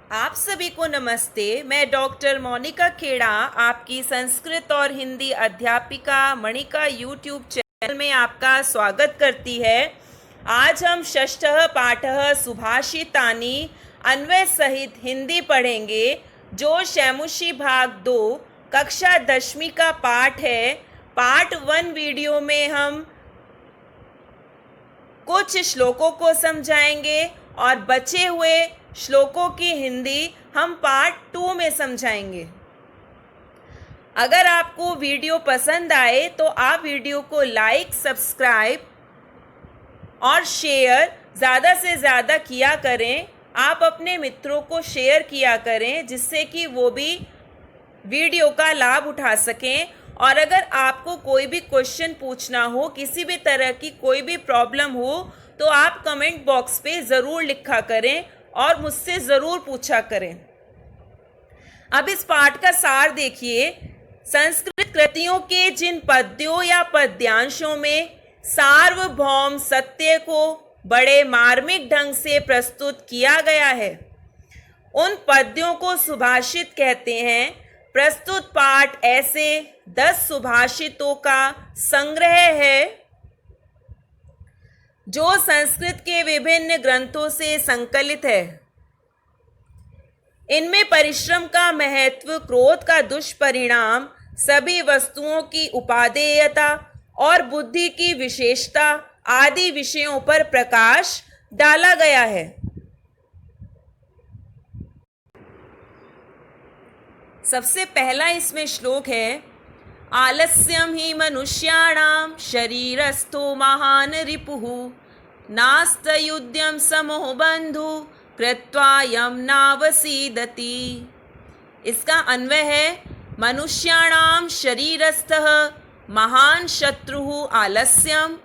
आप सभी को नमस्ते। मैं डॉक्टर मोनिका खेड़ा आपकी संस्कृत और हिंदी अध्यापिका मणिका यूट्यूब चैनल में आपका स्वागत करती है। आज हम षष्ठः पाठः सुभाषितानि अन्वय सहित हिंदी पढ़ेंगे, जो शैमुषी भाग 2 कक्षा 10वीं का पाठ है। पार्ट 1 वीडियो में हम कुछ श्लोकों को समझाएंगे और बचे हुए श्लोकों की हिंदी हम पार्ट 2 में समझाएंगे। अगर आपको वीडियो पसंद आए तो आप वीडियो को लाइक, सब्सक्राइब और शेयर ज़्यादा से ज़्यादा किया करें। आप अपने मित्रों को शेयर किया करें जिससे कि वो भी वीडियो का लाभ उठा सकें। और अगर आपको कोई भी क्वेश्चन पूछना हो, किसी भी तरह की कोई भी प्रॉब्लम हो, तो आप कमेंट बॉक्स पे ज़रूर लिखा करें और मुझसे ज़रूर पूछा करें। अब इस पाठ का सार देखिए। संस्कृत कृतियों के जिन पद्यों या पद्यांशों में सार्वभौम सत्य को बड़े मार्मिक ढंग से प्रस्तुत किया गया है, उन पद्यों को सुभाषित कहते हैं। प्रस्तुत पाठ ऐसे 10 सुभाषितों का संग्रह है जो संस्कृत के विभिन्न ग्रंथों से संकलित है। इनमें परिश्रम का महत्व, क्रोध का दुष्परिणाम, सभी वस्तुओं की उपादेयता और बुद्धि की विशेषता आदि विषयों पर प्रकाश डाला गया है। सबसे पहला इसमें श्लोक है, आलस्यम ही मनुष्याणाम शरीरस्थो महान रिपुः नास्तयुध्यम समो बंधु कृत्वा यम नावसीदति। इसका अन्वय है, मनुष्याणाम शरीरस्थः महान शत्रुः आलस्यम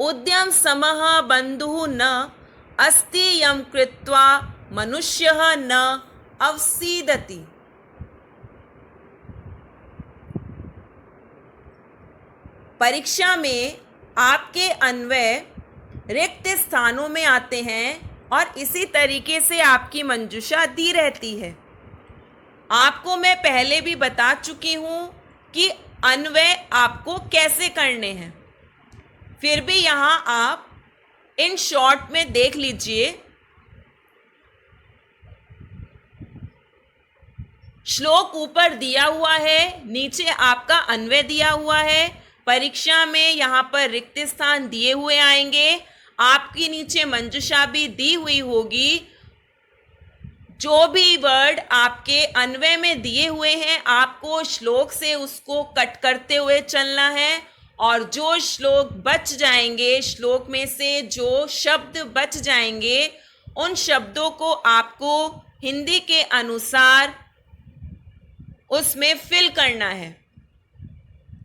उद्यम समः बंधुः न अस्ति यम कृत्वा मनुष्यः न अवसीदति। परीक्षा में आपके अन्वय रिक्त स्थानों में आते हैं और इसी तरीके से आपकी मंजूषा दी रहती है। आपको मैं पहले भी बता चुकी हूँ कि अन्वय आपको कैसे करने हैं, फिर भी यहाँ आप इन शॉर्ट में देख लीजिए। श्लोक ऊपर दिया हुआ है, नीचे आपका अन्वय दिया हुआ है। परीक्षा में यहाँ पर रिक्त स्थान दिए हुए आएंगे, आपकी नीचे मंजूषा भी दी हुई होगी। जो भी वर्ड आपके अन्वय में दिए हुए हैं, आपको श्लोक से उसको कट करते हुए चलना है। और जो श्लोक बच जाएंगे, श्लोक में से जो शब्द बच जाएंगे, उन शब्दों को आपको हिंदी के अनुसार उसमें फिल करना है,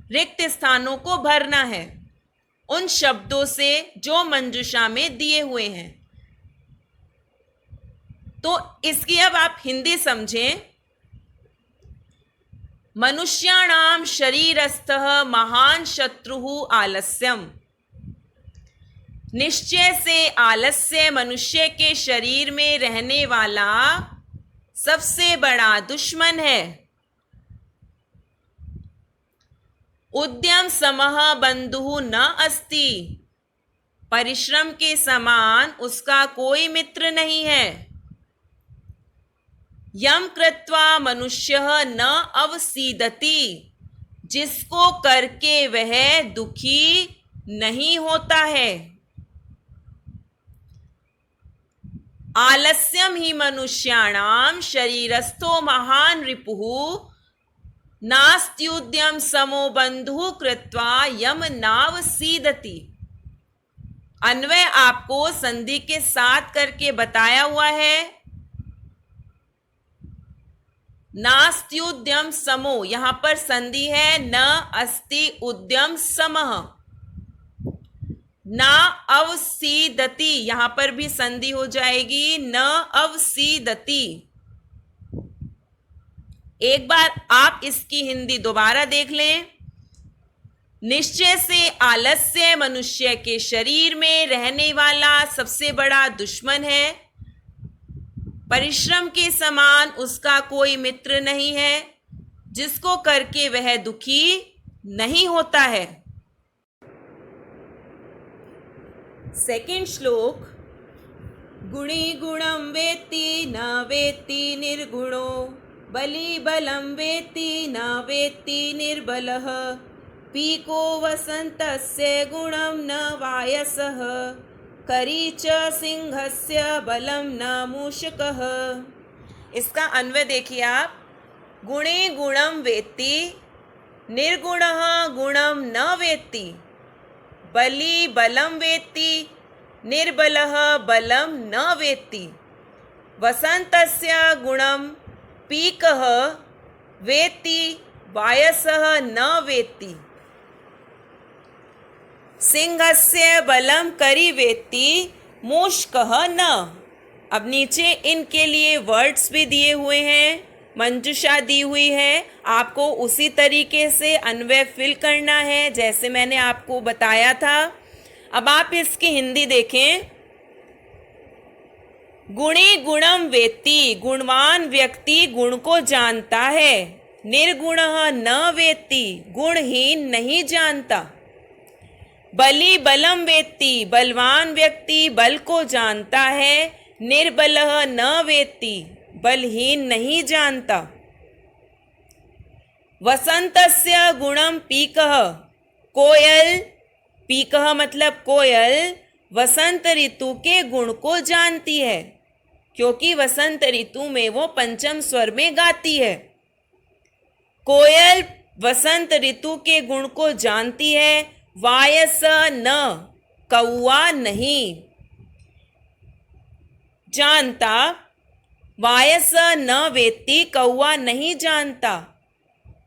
रिक्त स्थानों को भरना है उन शब्दों से जो मंजूषा में दिए हुए हैं। तो इसकी अब आप हिंदी समझें। मनुष्याणाम शरीरस्थः महान शत्रुः आलस्यम। निश्चय से आलस्य मनुष्य के शरीर में रहने वाला सबसे बड़ा दुश्मन है। उद्यम समः बंधुः न अस्ति। परिश्रम के समान उसका कोई मित्र नहीं है। यम कृत्वा मनुष्यः न अवसीदति। जिसको करके वह दुखी नहीं होता है। आलस्यम ही मनुष्याणाम शरीरस्थो महान रिपुः नास्त्युद्यम समो बंधु कृत्वा यम नावसीदति। अन्वय आपको संधि के साथ करके बताया हुआ है। नास्त्युद्यम समो, यहां पर संधि है, न अस्ति उद्यम समः। न अवसीदति, यहां पर भी संधि हो जाएगी, न अवसीदति। एक बार आप इसकी हिंदी दोबारा देख लें। निश्चय से आलस्य मनुष्य के शरीर में रहने वाला सबसे बड़ा दुश्मन है। परिश्रम के समान उसका कोई मित्र नहीं है, जिसको करके वह दुखी नहीं होता है। सेकंड श्लोक, गुणी गुणं वेत्ति न वेत्ति निर्गुणो, बली बलं वेत्ति न वेत्ति निर्बलः, पीको वसन्तस्य गुणं न वायसः, करी च सिंहस्य बलं न मूषकः। इसका अन्वय देखिए आप, गुणे गुणं वेत्ति, निर्गुणः गुणं न वेत्ति, बली बलं वेत्ति, निर्बलः बलं न वेत्ति, वसन्तस्य गुणं पीकः वेत्ति, वायसः न वेत्ति, सिंहस्य बलं करी वेत्ति, मूषकः न। अब नीचे इनके लिए वर्ड्स भी दिए हुए हैं, मंजूषा दी हुई है, आपको उसी तरीके से अन्वय फिल करना है जैसे मैंने आपको बताया था। अब आप इसकी हिंदी देखें। गुणी गुणम वेत्ति, गुणवान व्यक्ति गुण को जानता है, निर्गुणः न वेत्ति, गुणहीन नहीं जानता, बली बलम वेत्ति, बलवान व्यक्ति बल को जानता है, निर्बलः न वेत्ति, बलहीन नहीं जानता, वसंतस्य गुणम पीकः, कोयल, पीकः मतलब कोयल, वसंत ऋतु के गुण को जानती है, क्योंकि वसंत ऋतु में वो पंचम स्वर में गाती है। कोयल वसंत ऋतु के गुण को जानती है, वायस न, कौआ नहीं जानता, वायस न वेत्ति, कौआ नहीं जानता,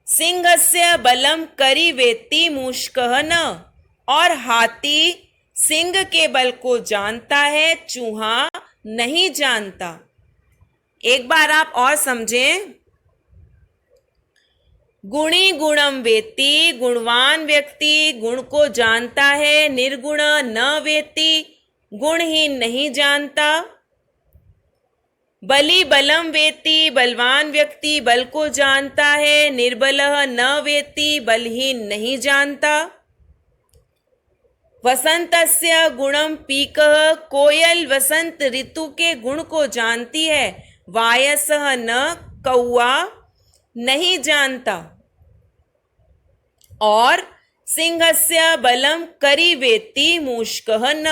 सिंहस्य बलम करी वेत्ति, मूषकः न, और हाथी सिंह के बल को जानता है, चूहा नहीं जानता। एक बार आप और समझें। गुणी गुणम वेत्ति, गुणवान व्यक्ति गुण को जानता है, निर्गुण न वेत्ति, गुणहीन नहीं जानता, बली बलम वेत्ति, बलवान व्यक्ति बल को जानता है, निर्बलः न वेत्ति, बलहीन नहीं जानता, वसंतस्य गुणम पीकः, कोयल वसंत ऋतु के गुण को जानती है, वायसः न, कौआ नहीं जानता, और सिंहस्य बलम करी वेत्ति, मूषकः न,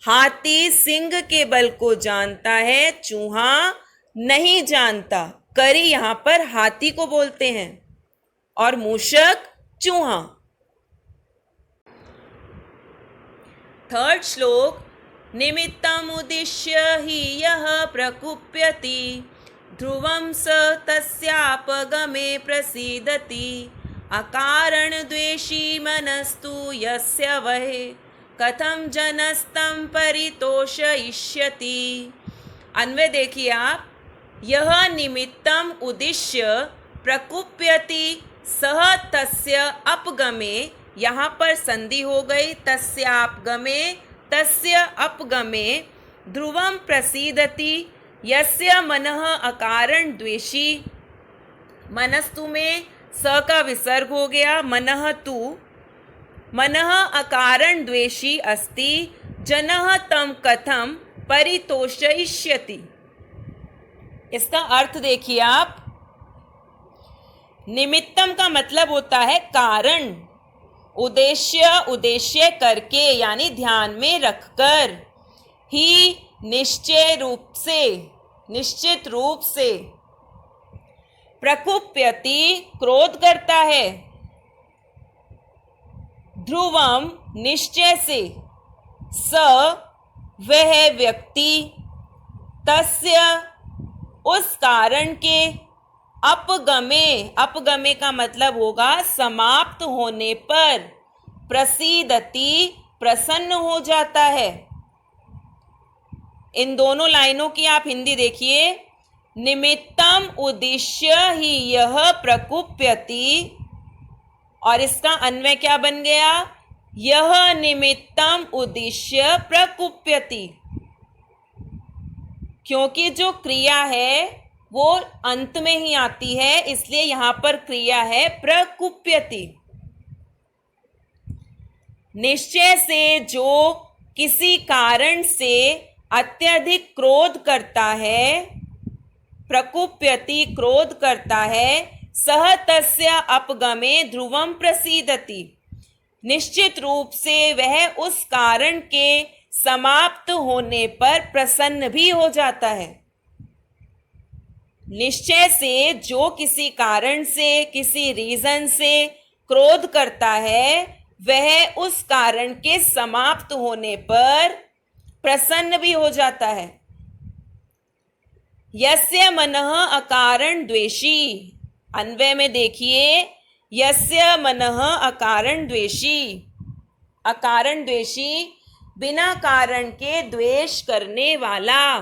हाथी सिंह के बल को जानता है, चूहा नहीं जानता। करी यहाँ पर हाथी को बोलते हैं और मूषक चूहा। थर्ड श्लोक, निमित्तमुद्दिश्य हि यः प्रकुप्यति, ध्रुवं स तस्यापगमे प्रसीदति, अकारण द्वेषी मनस्तु यस्य वै, कथं जनस्तं परितोषयिष्यति। अन्वय देखिए आप, यह निमित्तम उद्दिश्य प्रकुप्यति सह तस्य अपगमे, यहाँ पर संधि हो गई, तस्यापगमे, तस्य अपगमे, ध्रुवं प्रसीदति, यस्य मनः अकारण द्वेषी, मनस्तु में स का विसर्ग हो गया, मनः तु, मनः अकारण द्वेषी अस्ति, जनः तं कथं परितोषयिष्यति। इसका अर्थ देखिए आप, निमित्तम का मतलब होता है कारण, उद्देश्य, उद्देश्य करके यानी ध्यान में रखकर, ही निश्चय रूप से, निश्चित रूप से, प्रकुप्यति क्रोध करता है, ध्रुवम निश्चय से, स वह व्यक्ति, तस्य उस कारण के, अपगमे, अपगमे का मतलब होगा समाप्त होने पर, प्रसीदति प्रसन्न हो जाता है। इन दोनों लाइनों की आप हिंदी देखिए, निमित्तम उद्देश्य ही यह प्रकुप्यति, और इसका अन्वय क्या बन गया, यह निमित्तम उद्देश्य प्रकुप्यति। क्योंकि जो क्रिया है वो अंत में ही आती है, इसलिए यहां पर क्रिया है प्रकुप्यति। निश्चय से जो किसी कारण से अत्यधिक क्रोध करता है, प्रकुप्यति क्रोध करता है, सह तस्य अपगमे ध्रुवम प्रसीदति, निश्चित रूप से वह उस कारण के समाप्त होने पर प्रसन्न भी हो जाता है। निश्चय से जो किसी कारण से, किसी रीजन से क्रोध करता है, वह उस कारण के समाप्त होने पर प्रसन्न भी हो जाता है। यस्य मनः अकारण द्वेषी, अन्वय में देखिए, यस्य मनः अकारण द्वेषी, अकारण द्वेषी बिना कारण के द्वेष करने वाला।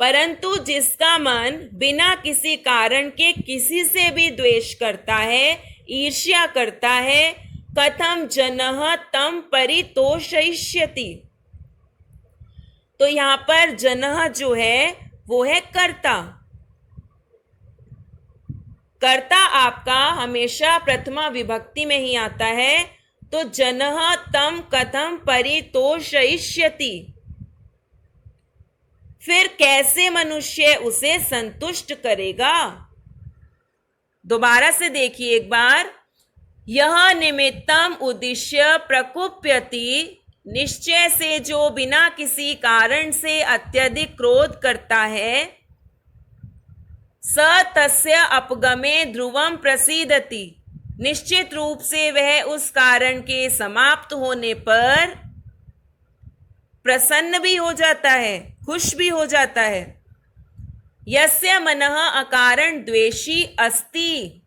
परंतु जिसका मन बिना किसी कारण के किसी से भी द्वेष करता है, ईर्ष्या करता है, कथम जनः तम परितोषयिष्यति, तो यहां पर जनः जो है वो है कर्ता। कर्ता आपका हमेशा प्रथमा विभक्ति में ही आता है, तो जनः तम कथम परितोषयिष्यति, फिर कैसे मनुष्य उसे संतुष्ट करेगा। दोबारा से देखिए एक बार, यह निमित्तम उद्देश्य प्रकुप्यति, निश्चय से जो बिना किसी कारण से अत्यधिक क्रोध करता है, स तस्य अपगमे ध्रुवम प्रसीदति, निश्चित रूप से वह उस कारण के समाप्त होने पर प्रसन्न भी हो जाता है, खुश भी हो जाता है। यस्य मनः अकारण द्वेषी अस्ति,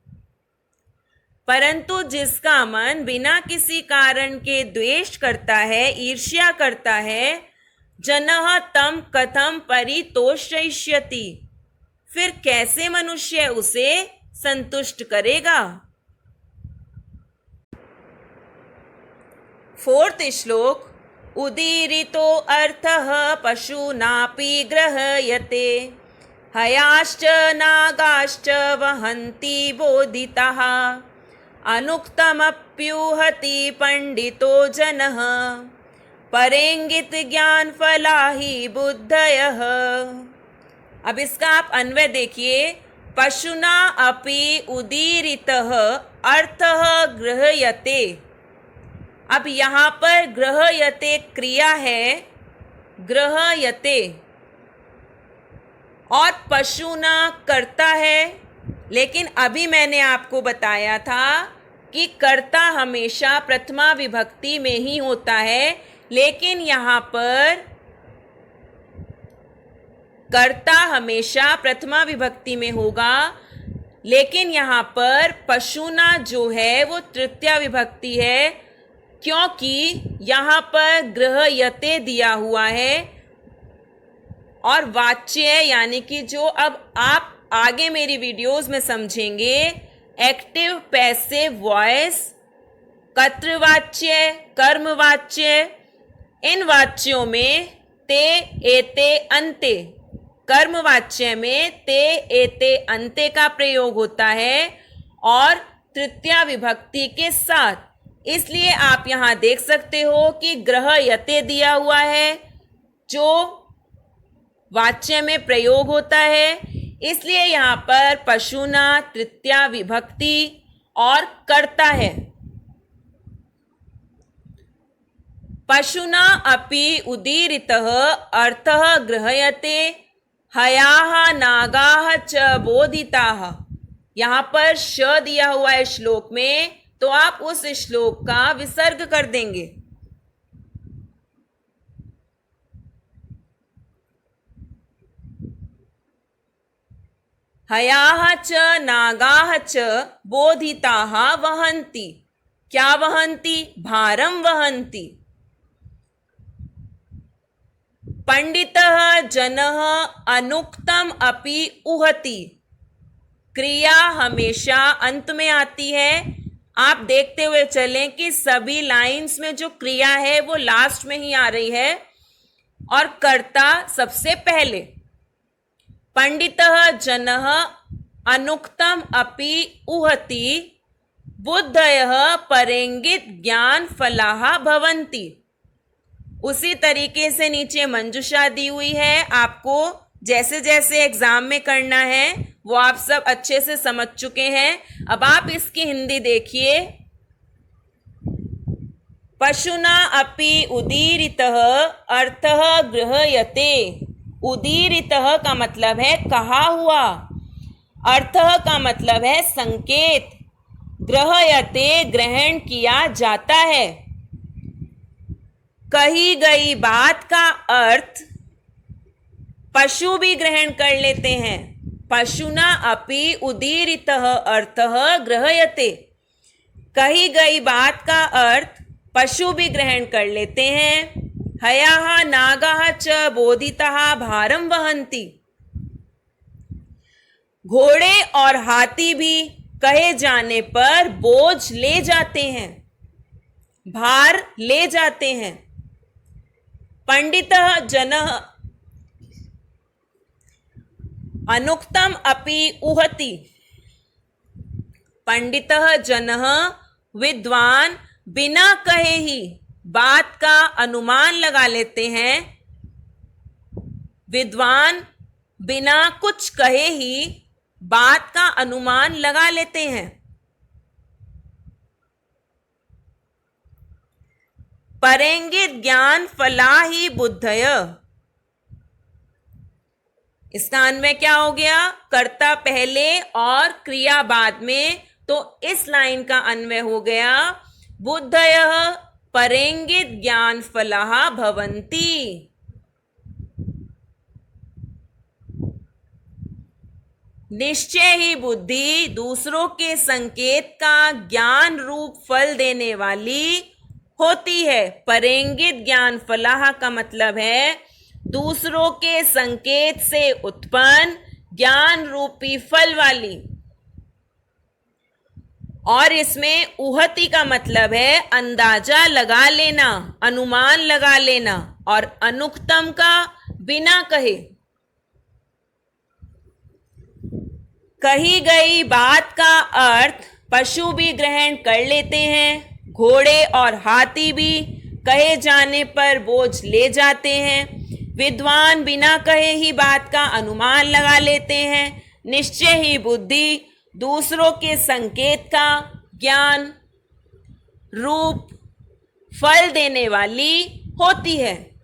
परंतु जिसका मन बिना किसी कारण के द्वेष करता है, ईर्ष्या करता है, जनः तम कथम परितोषयिष्यति, फिर कैसे मनुष्य उसे संतुष्ट करेगा। 4th श्लोक, उदीरितो अर्थः पशूनापि ग्रह्यते, हयाश्च नागाश्च वहन्ति बोधिताः, अनुक्तमप्युहति पंडितो जनः, परेंगित ज्ञान फला ही बुद्धयः। अब इसका आप अन्वय देखिए, पशुना अपि उदीरितः अर्थः गृह्यते। अब यहाँ पर गृह्यते क्रिया है, गृह्यते, और पशुना करता है, लेकिन अभी मैंने आपको बताया था कि कर्ता हमेशा प्रथमा विभक्ति में ही होता है, लेकिन यहाँ पर कर्ता हमेशा प्रथमा विभक्ति में होगा, लेकिन यहाँ पर पशुना जो है वो तृतीया विभक्ति है, क्योंकि यहाँ पर गृह्यते दिया हुआ है और वाच्य यानी कि जो अब आप आगे मेरी वीडियोस में समझेंगे, एक्टिव पैसिव वॉइस, कर्तृवाच्य, कर्मवाच्य, इन वाच्यों में ते एते अन्ते, कर्मवाच्य में ते एते अन्ते का प्रयोग होता है और तृतीया विभक्ति के साथ। इसलिए आप यहाँ देख सकते हो कि गृह्यते दिया हुआ है जो वाच्य में प्रयोग होता है, इसलिए यहाँ पर पशुना तृतीया विभक्ति और कर्ता है। पशुना अपि उदीरितः अर्थः गृह्यते, हयाः नागाः च बोधिताः। यहाँ पर श दिया हुआ है श्लोक में, तो आप उस श्लोक का विसर्ग कर देंगे। हयाः च नागाः च बोधिताः वहन्ति। क्या वहन्ति? भारम वहन्ति। पंडितः जनः अनुक्तम अपि उहति। क्रिया हमेशा अंत में आती है। आप देखते हुए चलें कि सभी लाइंस में जो क्रिया है वो लास्ट में ही आ रही है। और कर्ता सबसे पहले। पंडितः जनः अनुक्तम अपि उहति बुद्धयः परेंगित ज्ञान फलाः भवन्ति। उसी तरीके से नीचे मंजूषा दी हुई है। आपको जैसे जैसे एग्जाम में करना है वो आप सब अच्छे से समझ चुके हैं। अब आप इसकी हिंदी देखिए। पशुना अपि उदीरितः अर्थः गृह्यते। उदीरितः का मतलब है कहा हुआ, अर्थः का मतलब है संकेत, गृह्यते ग्रहण किया जाता है। कही गई बात का अर्थ पशु भी ग्रहण कर लेते हैं। पशुना अपि उदीरितः अर्थः गृह्यते। कही गई बात का अर्थ पशु भी ग्रहण कर लेते हैं। हयाः नागाः च बोधिताः भारं वहन्ति। घोड़े और हाथी भी कहे जाने पर बोझ ले जाते हैं, भार ले जाते हैं। पंडितः जनः अनुक्तम अपि उहति। पंडितः जनः विद्वान बिना कहे ही बात का अनुमान लगा लेते हैं। विद्वान बिना कुछ कहे ही बात का अनुमान लगा लेते हैं। परेंगित ज्ञान फलाहि बुद्धय। इस स्थान में क्या हो गया? कर्ता पहले और क्रिया बाद में, तो इस लाइन का अन्वय हो गया बुद्धयः परेंगित ज्ञान फलाः भवन्ति। निश्चय ही बुद्धि दूसरों के संकेत का ज्ञान रूप फल देने वाली होती है। परेंगित ज्ञान फलाः का मतलब है दूसरों के संकेत से उत्पन्न ज्ञान रूपी फल वाली। और इसमें उहति का मतलब है अंदाजा लगा लेना, अनुमान लगा लेना। और अनुक्तम का बिना कहे। कही गई बात का अर्थ पशु भी ग्रहण कर लेते हैं। घोड़े और हाथी भी कहे जाने पर बोझ ले जाते हैं। विद्वान बिना कहे ही बात का अनुमान लगा लेते हैं। निश्चय ही बुद्धि दूसरों के संकेत का ज्ञान रूप फल देने वाली होती है।